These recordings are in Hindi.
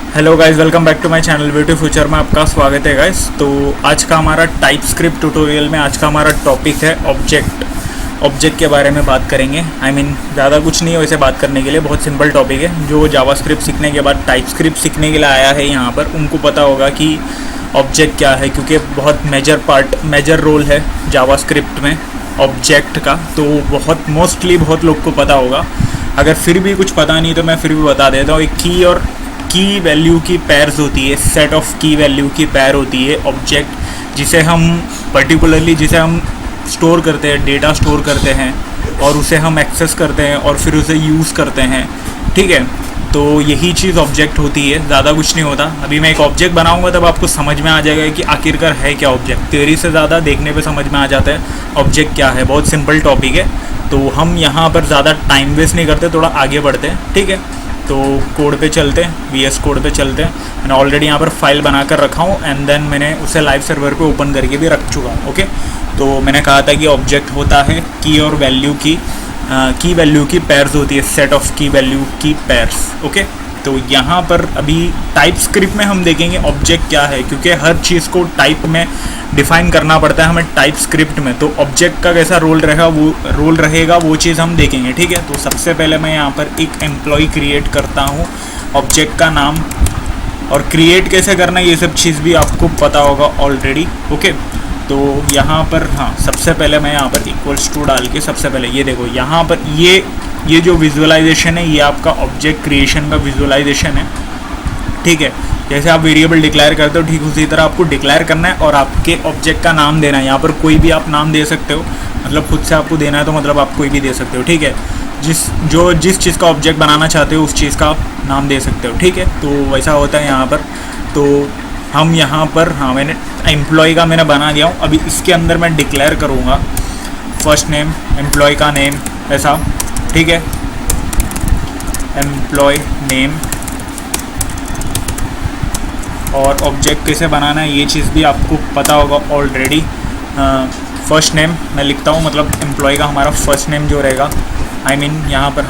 Hello guys, welcome back to my channel beauty future में आपका स्वागत है गाइस। तो आज का हमारा टाइपस्क्रिप्ट ट्यूटोरियल में आज का हमारा टॉपिक है ऑब्जेक्ट के बारे में बात करेंगे। ज़्यादा कुछ नहीं है वैसे बात करने के लिए, बहुत सिंपल टॉपिक है। जो जावास्क्रिप्ट सीखने के बाद टाइपस्क्रिप्ट सीखने के लिए आया है यहाँ पर, उनको पता होगा कि ऑब्जेक्ट क्या है, क्योंकि बहुत मेजर रोल है जावास्क्रिप्ट में ऑब्जेक्ट का। तो बहुत लोग को पता होगा। अगर फिर भी कुछ पता नहीं तो मैं फिर भी बता देता हूँ। एक की और की वैल्यू की पेयर्स होती है, सेट ऑफ की वैल्यू की पेयर होती है ऑब्जेक्ट, जिसे हम स्टोर करते हैं, डेटा स्टोर करते हैं और उसे हम एक्सेस करते हैं और फिर उसे यूज़ करते हैं। ठीक है, तो यही चीज़ ऑब्जेक्ट होती है, ज़्यादा कुछ नहीं होता। अभी मैं एक ऑब्जेक्ट बनाऊंगा तब आपको समझ में आ जाएगा कि आखिरकार है क्या ऑब्जेक्ट। थ्योरी से ज़्यादा देखने पे समझ में आ जाता है ऑब्जेक्ट क्या है। बहुत सिंपल टॉपिक है, तो हम यहाँ पर ज़्यादा टाइम वेस्ट नहीं करते, थोड़ा आगे बढ़ते हैं। ठीक है, तो कोड पे चलते हैं, VS कोड पे चलते हैं। मैंने ऑलरेडी यहाँ पर फाइल बना कर रखा हूँ एंड देन मैंने उसे लाइव सर्वर पे ओपन करके भी रख चुका हूँ। ओके, तो मैंने कहा था कि ऑब्जेक्ट होता है की और वैल्यू की वैल्यू की पेयर्स होती है, सेट ऑफ की वैल्यू की पेयर्स। ओके, तो यहाँ पर अभी टाइपस्क्रिप्ट में हम देखेंगे ऑब्जेक्ट क्या है, क्योंकि हर चीज़ को टाइप में डिफाइन करना पड़ता है हमें टाइपस्क्रिप्ट में। तो ऑब्जेक्ट का कैसा रोल रहेगा वो चीज़ हम देखेंगे। ठीक है, तो सबसे पहले मैं यहाँ पर एक एम्प्लॉय क्रिएट करता हूँ ऑब्जेक्ट का नाम, और क्रिएट कैसे करना ये सब चीज़ भी आपको पता होगा ऑलरेडी। ओके, तो यहाँ पर सबसे पहले मैं यहाँ पर इक्वल्स टू डाल के, सबसे पहले ये देखो यहाँ पर ये जो विजुअलाइजेशन है ये आपका ऑब्जेक्ट क्रिएशन का विजुअलाइजेशन है। ठीक है, जैसे आप वेरिएबल डिक्लेयर करते हो ठीक उसी तरह आपको डिक्लेयर करना है और आपके ऑब्जेक्ट का नाम देना है। यहाँ पर कोई भी आप नाम दे सकते हो, मतलब खुद से आपको देना है तो मतलब आप कोई भी दे सकते हो। ठीक है, जिस चीज़ का ऑब्जेक्ट बनाना चाहते हो उस चीज़ का नाम दे सकते हो। ठीक है, तो वैसा होता है यहाँ पर। तो हम यहाँ पर मैंने एम्प्लॉय का मैंने बना दिया हूँ। अभी इसके अंदर मैं डिक्लेयर करूँगा फर्स्ट नेम, एम्प्लॉय का नेम, ऐसा। ठीक है, एम्प्लॉय नेम, और ऑब्जेक्ट कैसे बनाना है ये चीज़ भी आपको पता होगा ऑलरेडी। फर्स्ट नेम मैं लिखता हूँ, मतलब एम्प्लॉय का हमारा फर्स्ट नेम जो रहेगा, यहाँ पर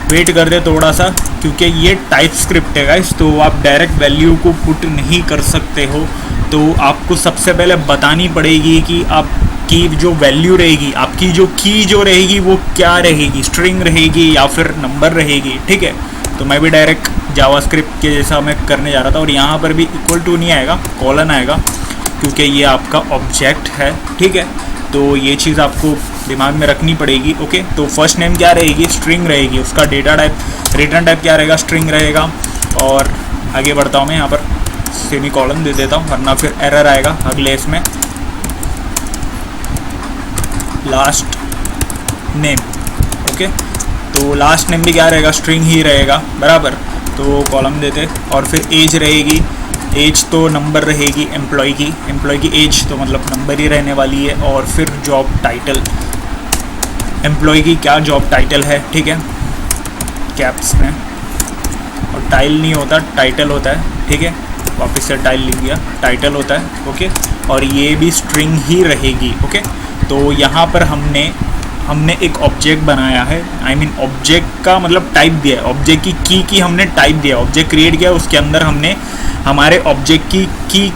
वेट कर दे थोड़ा सा, क्योंकि ये टाइपस्क्रिप्ट है गाइस, तो आप डायरेक्ट वैल्यू को पुट नहीं कर सकते हो। तो आपको सबसे पहले बतानी पड़ेगी कि आपकी जो वैल्यू रहेगी, आपकी जो की जो रहेगी वो क्या रहेगी, स्ट्रिंग रहेगी या फिर नंबर रहेगी। ठीक है, तो मैं भी डायरेक्ट जावास्क्रिप्ट के जैसा मैं करने जा रहा था, और यहाँ पर भी इक्वल टू नहीं आएगा, कॉलन आएगा, क्योंकि ये आपका ऑब्जेक्ट है। ठीक है, तो ये चीज़ आपको दिमाग में रखनी पड़ेगी। ओके, तो फर्स्ट नेम क्या रहेगी, स्ट्रिंग रहेगी, उसका डेटा टाइप, रिटर्न टाइप क्या रहेगा, स्ट्रिंग रहेगा। और आगे बढ़ता हूँ मैं, यहाँ पर सेमी कॉलन दे देता हूँ वरना फिर एरर आएगा अगले इसमें। लास्ट नेम, ओके, तो लास्ट नेम भी क्या रहेगा, स्ट्रिंग ही रहेगा बराबर। तो कॉलम देते, और फिर एज रहेगी, एज तो नंबर रहेगी एम्प्लॉय की एज तो मतलब नंबर ही रहने वाली है। और फिर जॉब टाइटल, एम्प्लॉय की क्या जॉब टाइटल है। ठीक है, कैप्स में, और टाइल नहीं होता, टाइटल होता है। ठीक है, वापस से टाइल लिख दिया, टाइटल होता है। ओके, और ये भी स्ट्रिंग ही रहेगी। ओके, तो यहाँ पर हमने एक ऑब्जेक्ट बनाया है, ऑब्जेक्ट का मतलब टाइप दिया है, ऑब्जेक्ट की हमने टाइप दिया, ऑब्जेक्ट क्रिएट किया, उसके अंदर हमने हमारे ऑब्जेक्ट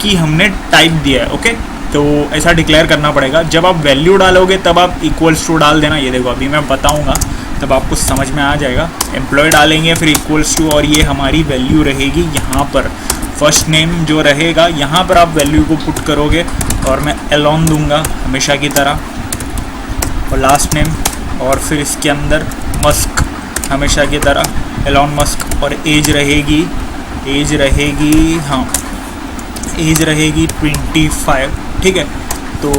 की हमने टाइप दिया है। ओके, तो ऐसा डिक्लेयर करना पड़ेगा। जब आप वैल्यू डालोगे तब आप इक्वल्स टू डाल देना। ये देखो अभी मैं बताऊंगा तब आपको समझ में आ जाएगा। एम्प्लॉय डालेंगे फिर इक्वल्स टू, और ये हमारी वैल्यू रहेगी। यहाँ पर फर्स्ट नेम जो रहेगा यहाँ पर आप वैल्यू को पुट करोगे, और मैं एलोन दूंगा हमेशा की तरह, और लास्ट नेम, और फिर इसके अंदर मस्क हमेशा की तरह, एलोन मस्क। और एज रहेगी एज रहेगी 25। ठीक है, तो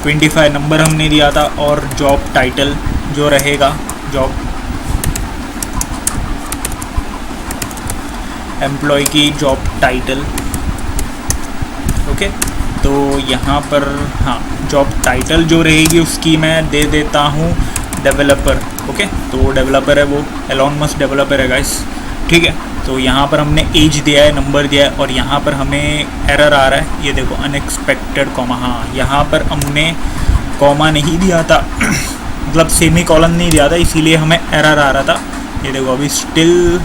25 नंबर हमने दिया था। और जॉब टाइटल जो रहेगा, जॉब एम्प्लॉय की जॉब टाइटल। ओके, तो यहाँ पर जॉब टाइटल जो रहेगी उसकी मैं दे देता हूँ डेवलपर। ओके, तो डेवलपर है वो, एलोन मस्क डेवलपर है गाइस। ठीक है, तो यहाँ पर हमने एज दिया है, नंबर दिया है, और यहाँ पर हमें एरर आ रहा है। ये देखो अनएक्सपेक्टेड कॉमा, यहाँ पर हमने कॉमा नहीं दिया था मतलब सेमी कॉलन नहीं दिया था, इसीलिए हमें एरर आ रहा था। ये देखो अभी स्टिल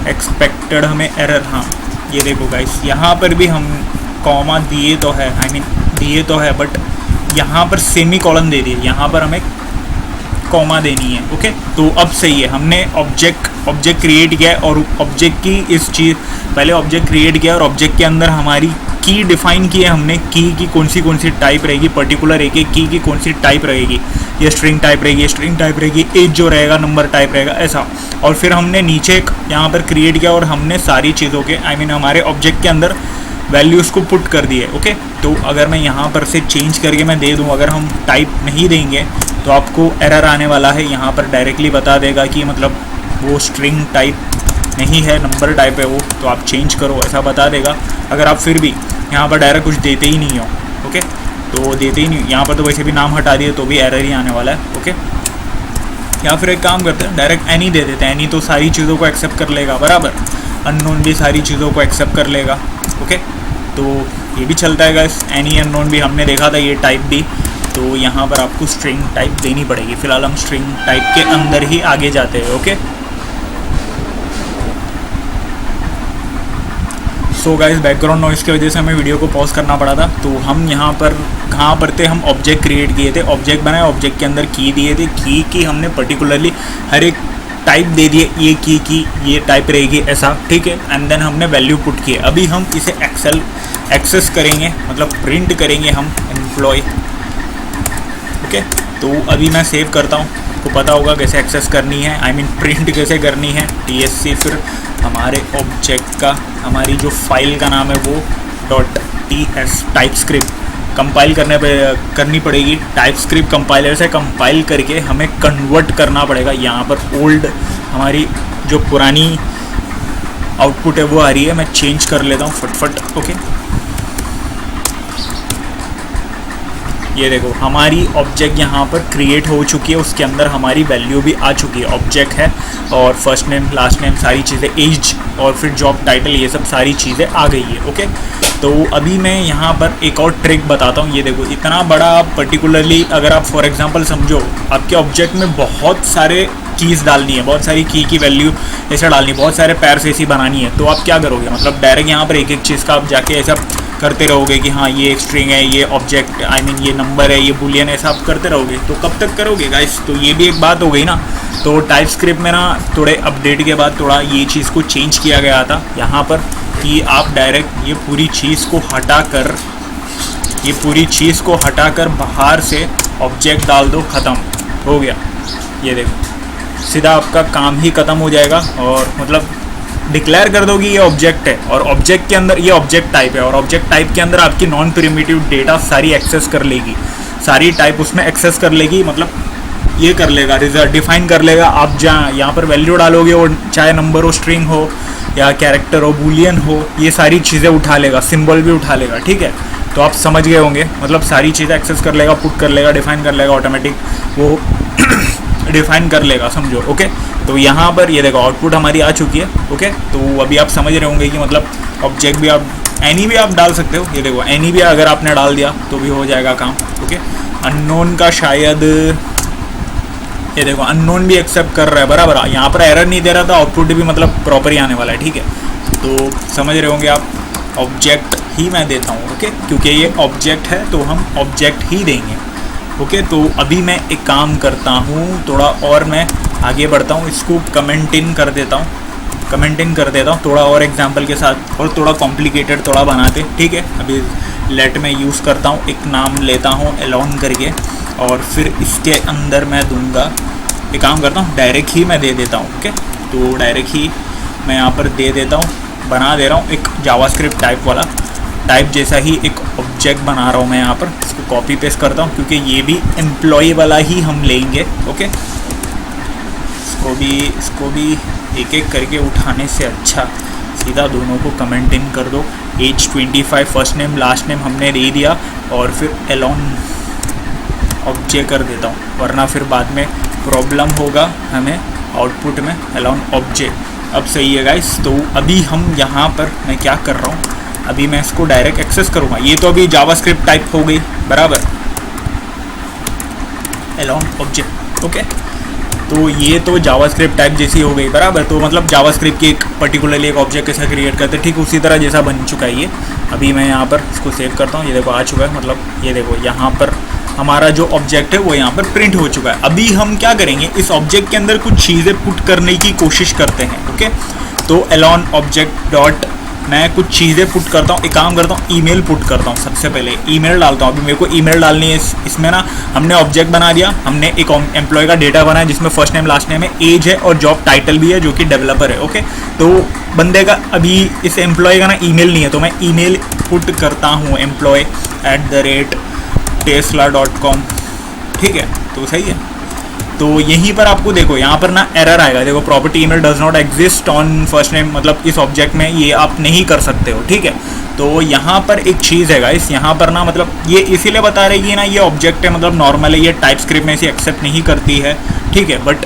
एक्सपेक्टेड हमें एरर, हाँ ये देखो गाइस, यहाँ पर भी हम कॉमा दिए तो है, आई मीन दिए तो है, बट यहाँ पर सेमी कॉलन दे दिए, यहाँ पर हमें कॉमा देनी है। ओके, तो अब सही है, हमने ऑब्जेक्ट क्रिएट किया है और ऑब्जेक्ट की इस चीज़, पहले ऑब्जेक्ट क्रिएट किया और ऑब्जेक्ट के अंदर हमारी की डिफाइन की है हमने, की कौन सी टाइप रहेगी, पर्टिकुलर एक की कौन सी टाइप रहेगी, ये स्ट्रिंग टाइप रहेगी, एज जो रहेगा नंबर टाइप रहेगा, ऐसा। और फिर हमने नीचे यहाँ पर क्रिएट किया और हमने सारी चीज़ों के आई मीन हमारे ऑब्जेक्ट के अंदर वैल्यूज़ को पुट कर दिए। ओके, तो अगर मैं यहाँ पर से चेंज करके मैं दे दूँ, अगर हम टाइप नहीं देंगे तो आपको एरर आने वाला है, यहाँ पर डायरेक्टली बता देगा कि मतलब वो स्ट्रिंग टाइप नहीं है, नंबर टाइप है वो, तो आप चेंज करो, ऐसा बता देगा। अगर आप फिर भी यहाँ पर डायरेक्ट कुछ देते ही नहीं हो, ओके, तो देते ही नहीं, यहाँ पर तो वैसे भी नाम हटा दिए तो भी एरर ही आने वाला है। ओके, या फिर एक काम करते हैं, डायरेक्ट एनी दे देते हैं, एनी तो सारी चीज़ों को एक्सेप्ट कर लेगा, बराबर, अननोन भी सारी चीज़ों को एक्सेप्ट कर लेगा। ओके, तो ये भी चलता है गाइस, एनी अननोन भी हमने देखा था, ये टाइप भी, तो यहाँ पर आपको स्ट्रिंग टाइप देनी पड़ेगी। फिलहाल हम स्ट्रिंग टाइप के अंदर ही आगे जाते हैं। Okay, so guys background noise की वजह से हमें वीडियो को पॉज करना पड़ा था। तो हम यहाँ पर कहाँ पर थे, हम ऑब्जेक्ट क्रिएट किए थे, ऑब्जेक्ट बनाए, ऑब्जेक्ट के अंदर की दिए थे, की हमने पर्टिकुलरली हर एक टाइप दे दिए, ये की ये टाइप रहेगी ऐसा, ठीक है, एंड देन हमने वैल्यू पुट किए। अभी हम इसे एक्सेस करेंगे, मतलब प्रिंट करेंगे हम एम्प्लॉय। ओके, तो अभी मैं सेव करता हूँ, आपको पता होगा कैसे एक्सेस करनी है, आई मीन प्रिंट कैसे करनी है, TSC, फिर हमारे ऑब्जेक्ट का, हमारी जो फाइल का नाम है वो .ts टाइपस्क्रिप्ट कंपाइल करनी पड़ेगी। टाइपस्क्रिप्ट कंपाइलर से कंपाइल करके हमें कन्वर्ट करना पड़ेगा। यहाँ पर ओल्ड हमारी जो पुरानी आउटपुट है वो आ रही है, मैं चेंज कर लेता हूँ फटफट। ओके, ये देखो हमारी ऑब्जेक्ट यहाँ पर क्रिएट हो चुकी है, उसके अंदर हमारी वैल्यू भी आ चुकी है, ऑब्जेक्ट है और फर्स्ट नेम लास्ट नेम सारी चीज़ें, एज और फिर जॉब टाइटल, ये सब सारी चीज़ें आ गई है। ओके, तो अभी मैं यहाँ पर एक और ट्रिक बताता हूँ। ये देखो इतना बड़ा, आप पर्टिकुलरली अगर आप फॉर एग्जांपल समझो आपके ऑब्जेक्ट में बहुत सारे कीज़ डालनी है, बहुत सारी की वैल्यू ऐसा डालनी है, बहुत सारे पैर्स ऐसी बनानी है, तो आप क्या करोगे, मतलब डायरेक्ट यहाँ पर एक चीज़ का आप जाके ऐसा करते रहोगे कि हाँ ये एक स्ट्रिंग है, ये ऑब्जेक्ट आई मीन ये नंबर है, ये बुलियन है, ऐसा आप करते रहोगे, तो कब तक करोगे गाइस। तो ये भी एक बात हो गई ना। तो टाइपस्क्रिप्ट में ना थोड़े अपडेट के बाद थोड़ा ये चीज़ को चेंज किया गया था यहाँ पर कि आप डायरेक्ट ये पूरी चीज़ को हटाकर बाहर से ऑब्जेक्ट डाल दो, ख़त्म हो गया। ये देखो सीधा आपका काम ही ख़त्म हो जाएगा, और मतलब डिक्लेयर कर दो कि ये ऑब्जेक्ट है, और ऑब्जेक्ट के अंदर ये ऑब्जेक्ट टाइप है, और ऑब्जेक्ट टाइप के अंदर आपकी नॉन प्रिमिटिव डेटा सारी एक्सेस कर लेगी, सारी टाइप उसमें एक्सेस कर लेगी, मतलब ये कर लेगा, रिजल्ट डिफाइन कर लेगा। आप जहाँ यहाँ पर वैल्यू डालोगे, और चाहे नंबर हो, स्ट्रिंग हो या कैरेक्टर हो, बुलियन हो, ये सारी चीज़ें उठा लेगा, सिंबल भी उठा लेगा, ठीक है। तो आप समझ गए होंगे, मतलब सारी चीज़ें एक्सेस कर लेगा, पुट कर लेगा, डिफाइन कर लेगा, ऑटोमेटिक वो डिफाइन कर लेगा, समझो। ओके, तो यहाँ पर ये देखो आउटपुट हमारी आ चुकी है। ओके, तो अभी आप समझ रहे होंगे कि मतलब ऑब्जेक्ट भी आप एनी भी आप डाल सकते हो। ये देखो एनी भी अगर आपने डाल दिया तो भी हो जाएगा काम। ओके, अननोन का शायद ये देखो अननोन भी एक्सेप्ट कर रहा है, बराबर। यहाँ पर एरर नहीं दे रहा था, आउटपुट भी मतलब प्रॉपर ही आने वाला है, ठीक है। तो समझ रहे होंगे आप, ऑब्जेक्ट ही मैं देता हूँ। ओके, क्योंकि ये ऑब्जेक्ट है तो हम ऑब्जेक्ट ही देंगे। ओके, तो अभी मैं एक काम करता हूँ, थोड़ा और मैं आगे बढ़ता हूँ, इसको कमेंट कर देता हूँ थोड़ा और एग्जांपल के साथ, और थोड़ा कॉम्प्लिकेटेड थोड़ा बनाते, ठीक है। अभी लेट में यूज़ करता हूँ, एक नाम लेता हूँ एलोन करके, और फिर इसके अंदर मैं दूंगा, एक काम करता हूँ डायरेक्ट ही मैं दे देता हूँ। ओके, तो डायरेक्ट ही मैं यहाँ पर दे देता हूँ, बना दे रहा हूँ एक जावास्क्रिप्ट टाइप वाला, टाइप जैसा ही एक ऑब्जेक्ट बना रहा हूँ मैं यहाँ पर। इसको कॉपी पेस्ट करता हूँ क्योंकि ये भी एम्प्लॉय वाला ही हम लेंगे। ओके, इसको भी एक एक करके उठाने से अच्छा सीधा दोनों को कमेंट इन कर दो। Age 25, first name last name हमने दे दिया, और फिर एलोन ऑब्जेक्ट कर देता हूँ, वरना फिर बाद में प्रॉब्लम होगा हमें आउटपुट में एलोन ऑब्जेक्ट। अब सही है गाइस। तो अभी हम यहाँ पर मैं क्या कर रहा हूँ, अभी मैं इसको डायरेक्ट एक्सेस करूँगा। ये तो अभी जावास्क्रिप्ट टाइप हो गई, बराबर, एलोन ऑब्जेक्ट। ओके, तो ये तो जावास्क्रिप्ट टाइप जैसी हो गई बराबर। तो मतलब जावास्क्रिप्ट की एक पर्टिकुलरली एक ऑब्जेक्ट कैसा क्रिएट करते हैं, ठीक उसी तरह जैसा बन चुका है ये। अभी मैं यहाँ पर इसको सेव करता हूँ, ये देखो आ चुका है। मतलब ये देखो यहाँ पर हमारा जो ऑब्जेक्ट है वो यहाँ पर प्रिंट हो चुका है। अभी हम क्या करेंगे, इस ऑब्जेक्ट के अंदर कुछ चीज़ें पुट करने की कोशिश करते हैं। ओके, तो एलॉन ऑब्जेक्ट डॉट मैं कुछ चीज़ें पुट करता हूँ। एक काम करता हूँ, ईमेल पुट करता हूँ। सबसे पहले ईमेल डालता हूँ। अभी मेरे को ईमेल डालनी है। इसमें ना हमने ऑब्जेक्ट बना दिया, हमने एक एम्प्लॉय का डेटा बनाया जिसमें फर्स्ट नेम लास्ट नेम है, एज है और जॉब टाइटल भी है जो कि डेवलपर है। ओके, तो बंदे का अभी इस एम्प्लॉय का ना ईमेल नहीं है, तो मैं ईमेल पुट करता हूँ employee@tesla.com। ठीक है, तो सही है। तो यहीं पर आपको देखो यहाँ पर ना एरर आएगा। देखो property email does not exist on first name, मतलब इस ऑब्जेक्ट में ये आप नहीं कर सकते हो। ठीक है, तो यहाँ पर एक चीज़ है गाइस, यहाँ पर ना मतलब ये इसीलिए बता रहेगी ना, ये ऑब्जेक्ट है मतलब नॉर्मल है, ये टाइप स्क्रिप्ट में इसे एक्सेप्ट नहीं करती है। ठीक है, बट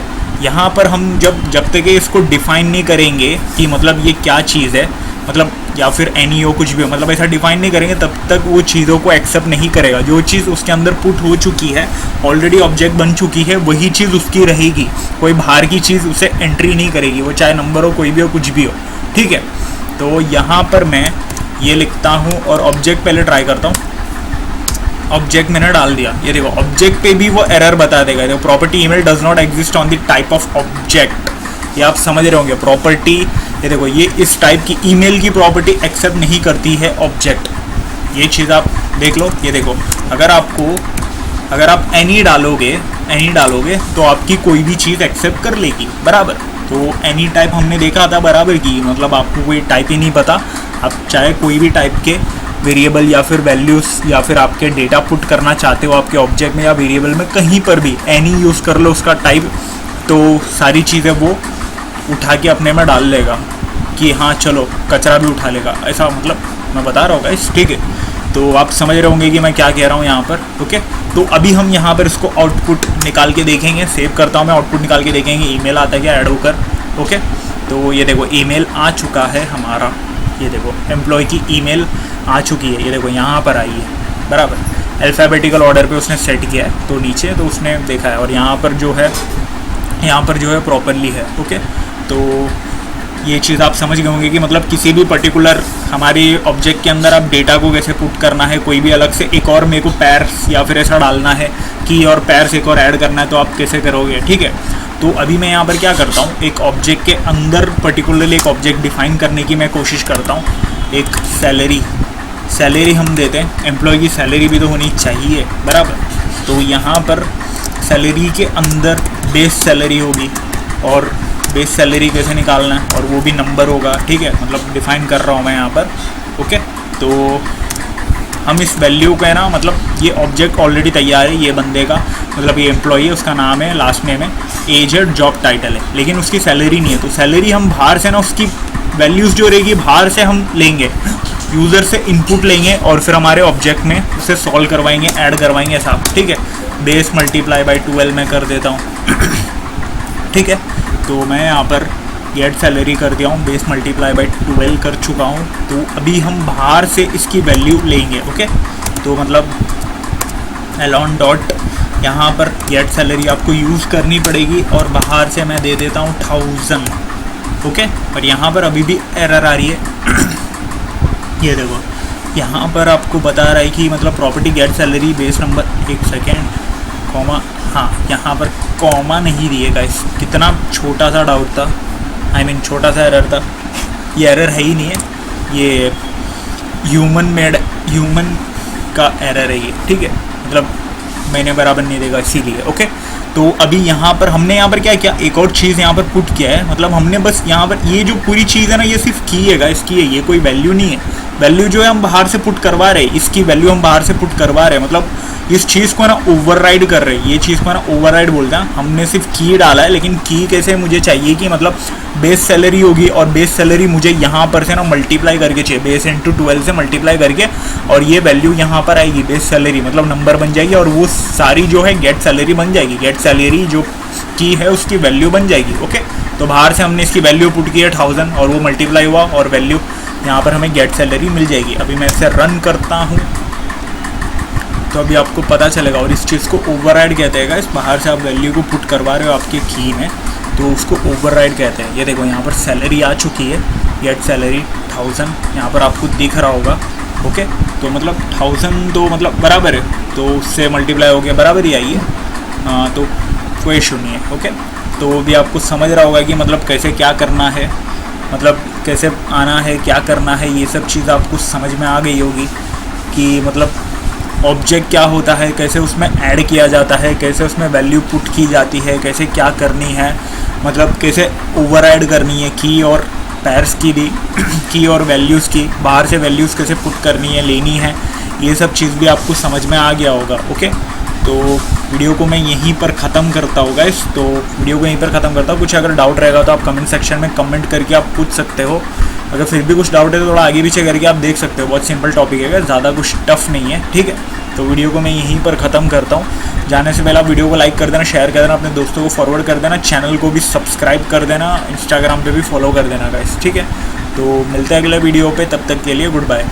यहाँ पर हम जब तक इसको डिफाइन नहीं करेंगे कि मतलब ये क्या चीज़ है, मतलब या फिर एनी हो कुछ भी हो, मतलब ऐसा डिफाइन नहीं करेंगे तब तक वो चीज़ों को एक्सेप्ट नहीं करेगा। जो चीज़ उसके अंदर पुट हो चुकी है, ऑलरेडी ऑब्जेक्ट बन चुकी है, वही चीज़ उसकी रहेगी। कोई बाहर की चीज़ उसे एंट्री नहीं करेगी, वो चाहे नंबर हो, कोई भी हो, कुछ भी हो। ठीक है, तो यहाँ पर मैं ये लिखता हूँ और ऑब्जेक्ट पहले ट्राई करता हूँ। ऑब्जेक्ट मैंने डाल दिया, ये देखो ऑब्जेक्ट पे भी वो एरर बता देगा। देखो property email does not exist on the type of object, ये आप समझ रहे होंगे। प्रॉपर्टी ये देखो, ये इस टाइप की ईमेल की प्रॉपर्टी एक्सेप्ट नहीं करती है ऑब्जेक्ट। ये चीज़ आप देख लो। ये देखो, अगर आप एनी डालोगे तो आपकी कोई भी चीज़ एक्सेप्ट कर लेगी बराबर। तो एनी टाइप हमने देखा था बराबर की, मतलब आपको कोई टाइप ही नहीं पता, आप चाहे कोई भी टाइप के वेरिएबल या फिर वैल्यूज़ या फिर आपके डेटा पुट करना चाहते हो आपके ऑब्जेक्ट में या वेरिएबल में, कहीं पर भी एनी यूज़ कर लो उसका टाइप, तो सारी चीज़ें वो उठा के अपने में डाल लेगा कि हाँ चलो कचरा भी उठा लेगा, ऐसा मतलब मैं बता रहा हूँ गाइस। ठीक है, तो आप समझ रहे होंगे कि मैं क्या कह रहा हूँ यहाँ पर। ओके, तो अभी हम यहाँ पर इसको आउटपुट निकाल के देखेंगे। सेव करता हूँ मैं, आउटपुट निकाल के देखेंगे ईमेल आता है क्या ऐड होकर। ओके, तो ये देखो ईमेल आ चुका है हमारा। ये देखो एम्प्लॉय की ईमेल आ चुकी है, ये देखो यहाँ पर आई है बराबर। अल्फ़ाबेटिकल ऑर्डर पे उसने सेट किया है, तो नीचे तो उसने देखा है और यहाँ पर जो है प्रॉपरली है। ओके, तो ये चीज़ आप समझ गए होंगे कि मतलब किसी भी पर्टिकुलर हमारी ऑब्जेक्ट के अंदर आप डेटा को कैसे पुट करना है। कोई भी अलग से एक और मेरे को पैर्स या फिर ऐसा डालना है कि और पैर्स एक और ऐड करना है, तो आप कैसे करोगे। ठीक है, तो अभी मैं यहाँ पर क्या करता हूँ, एक ऑब्जेक्ट के अंदर पर्टिकुलरली एक ऑब्जेक्ट डिफाइन करने की मैं कोशिश करता हूँ। एक सैलरी हम देते हैं, एम्प्लॉय की सैलरी भी तो होनी चाहिए बराबर। तो यहाँ पर सैलरी के अंदर बेस सैलरी होगी और बेस सैलरी कैसे निकालना है, और वो भी नंबर होगा। ठीक है, मतलब डिफाइन कर रहा हूँ मैं यहाँ पर। ओके, तो हम इस वैल्यू को है ना, मतलब ये ऑब्जेक्ट ऑलरेडी तैयार है, ये बंदे का मतलब ये एम्प्लॉई है, उसका नाम है, लास्ट नेम है, एज है, जॉब टाइटल है, लेकिन उसकी सैलरी नहीं है। तो सैलरी हम बाहर से ना, उसकी वैल्यूज़ जो रहेगी बाहर से हम लेंगे, यूज़र से इनपुट लेंगे और फिर हमारे ऑब्जेक्ट में उसे सॉल्व करवाएंगे, ऐड करवाएंगे ऐसा। ठीक है, बेस मल्टीप्लाई बाई 12 मैं कर देता हूँ। ठीक है, तो मैं यहाँ पर गेट सैलरी कर दिया हूँ, बेस मल्टीप्लाई बाई 12 कर चुका हूँ। तो अभी हम बाहर से इसकी वैल्यू लेंगे। ओके, तो मतलब एलॉन डॉट यहाँ पर गेट सैलरी आपको यूज़ करनी पड़ेगी और बाहर से मैं दे देता हूँ 1000। ओके, और यहाँ पर अभी भी एरर आ रही है। ये देखो यहाँ पर आपको बता रहा है कि मतलब property get salary base number, एक सेकेंड, कॉमा, हाँ यहाँ पर कॉमा नहीं दिएगा। इस कितना छोटा सा डाउट था, छोटा सा एरर था। ये एरर है ही नहीं है, ये ह्यूमन का एरर है ये। ठीक है, मतलब मैंने बराबर नहीं देगा इसीलिए। ओके, तो अभी यहाँ पर हमने यहाँ पर क्या किया, एक और चीज़ यहाँ पर पुट किया है। मतलब हमने बस यहाँ पर ये जो पूरी चीज़ है ना, ये सिर्फ की है गाइस, की है, ये कोई वैल्यू नहीं है। वैल्यू जो है हम बाहर से पुट करवा रहे हैं, इसकी वैल्यू हम बाहर से पुट करवा रहे हैं, मतलब इस चीज़ को ना ओवरराइड कर रहे हैं। ये चीज़ को ना ओवरराइड बोलते हैं। हमने सिर्फ की डाला है, लेकिन की कैसे मुझे चाहिए कि मतलब बेस सैलरी होगी और बेस सैलरी मुझे यहाँ पर से ना मल्टीप्लाई करके चाहिए, बेस इंटू 12 से मल्टीप्लाई करके, और ये वैल्यू यहाँ पर आएगी बेस सैलरी, मतलब नंबर बन जाएगी और वो सारी जो है गेट सैलरी बन जाएगी। गेट सैलरी जो की है उसकी वैल्यू बन जाएगी। ओके, तो बाहर से हमने इसकी वैल्यू पुट की है 1000 और वो मल्टीप्लाई हुआ और वैल्यू यहाँ पर हमें गेट सैलरी मिल जाएगी। अभी मैं इसे रन करता हूँ तो अभी आपको पता चलेगा। और इस चीज़ को ओवरराइड कहते हैं गाइस। बाहर से आप वैल्यू को पुट करवा रहे हो आपके की में, तो उसको ओवरराइड कहते हैं। ये देखो यहाँ पर सैलरी आ चुकी है, गेट सैलरी 1000 यहाँ पर आपको दिख रहा होगा। ओके, तो मतलब 1000 तो मतलब बराबर है, तो उससे मल्टीप्लाई हो गया, बराबर ही आई है। तो कोई इशू नहीं है। ओके, तो भी आपको समझ रहा होगा कि मतलब कैसे क्या करना है, मतलब कैसे आना है, क्या करना है, ये सब चीज़ आपको समझ में आ गई होगी कि मतलब ऑब्जेक्ट क्या होता है, कैसे उसमें ऐड किया जाता है, कैसे उसमें वैल्यू पुट की जाती है, कैसे क्या करनी है, मतलब कैसे ओवरराइड करनी है की और पैर्स की भी की और वैल्यूज़ की, बाहर से वैल्यूज़ कैसे पुट करनी है, लेनी है, ये सब चीज़ भी आपको समझ में आ गया होगा। ओके, तो वीडियो को मैं यहीं पर ख़त्म करता हूँ गाइस। तो वीडियो को यहीं पर ख़त्म करता हूँ। कुछ अगर डाउट रहेगा तो आप कमेंट सेक्शन में कमेंट करके आप पूछ सकते हो। अगर फिर भी कुछ डाउट है तो थोड़ा आगे पीछे करके आप देख सकते हो। बहुत सिंपल टॉपिक है, ज़्यादा कुछ टफ नहीं है, ठीक है। तो वीडियो को मैं यहीं पर ख़त्म करता हूँ। जाने से पहले आप वीडियो को लाइक कर देना, शेयर कर देना, अपने दोस्तों को फॉरवर्ड कर देना, चैनल को भी सब्सक्राइब कर देना, इंस्टाग्राम पे भी फॉलो कर देना गाइस, ठीक है। तो मिलते हैं अगले वीडियो पे, तब तक के लिए गुड बाय।